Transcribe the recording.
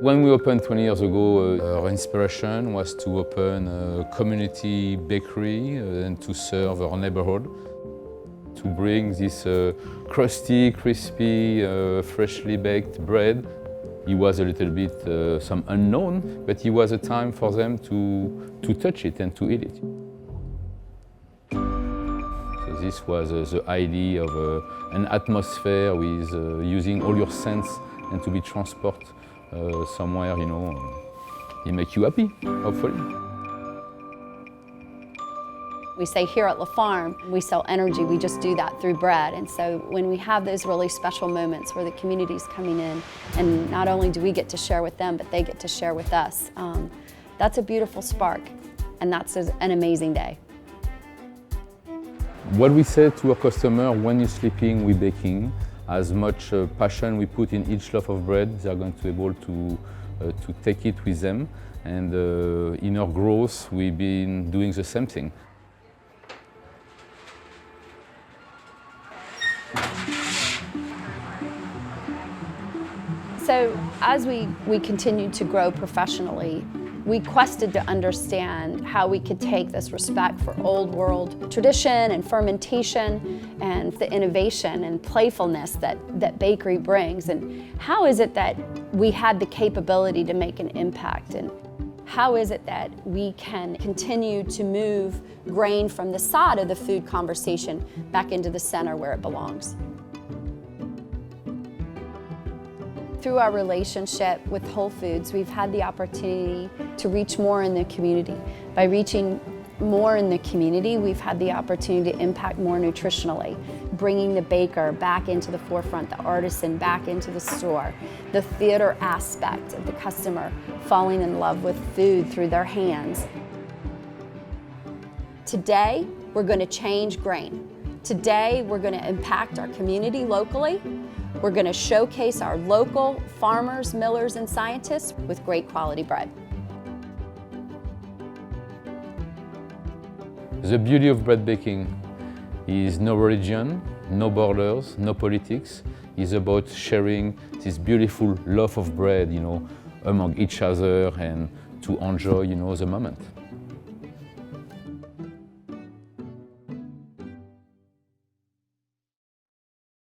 When we opened 20 years ago, our inspiration was to open a community bakery and to serve our neighborhood, to bring this crusty, crispy, freshly baked bread. It was a little bit some unknown, but it was a time for them to touch it and to eat it. So this was the idea of an atmosphere with using all your sense and to be transported somewhere, you know, it makes you happy, hopefully. We say here at La Farm, we sell energy, we just do that through bread. And so when we have those really special moments where the community's coming in, and not only do we get to share with them, but they get to share with us, that's a beautiful spark, and that's an amazing day. What we say to our customer, when you're sleeping, we're baking. As much passion we put in each loaf of bread, they're going to be able to take it with them. And in our growth, we've been doing the same thing. So as we continued to grow professionally, we quested to understand how we could take this respect for old world tradition and fermentation and the innovation and playfulness that bakery brings, and how is it that we had the capability to make an impact, and how is it that we can continue to move grain from the side of the food conversation back into the center where it belongs. Through our relationship with Whole Foods, we've had the opportunity to reach more in the community. By reaching more in the community, we've had the opportunity to impact more nutritionally, bringing the baker back into the forefront, the artisan back into the store, the theater aspect of the customer falling in love with food through their hands. Today, we're going to change grain. Today, we're going to impact our community locally. We're going to showcase our local farmers, millers, and scientists with great quality bread. The beauty of bread baking is no religion, no borders, no politics. It's about sharing this beautiful loaf of bread, you know, among each other and to enjoy, you know, the moment.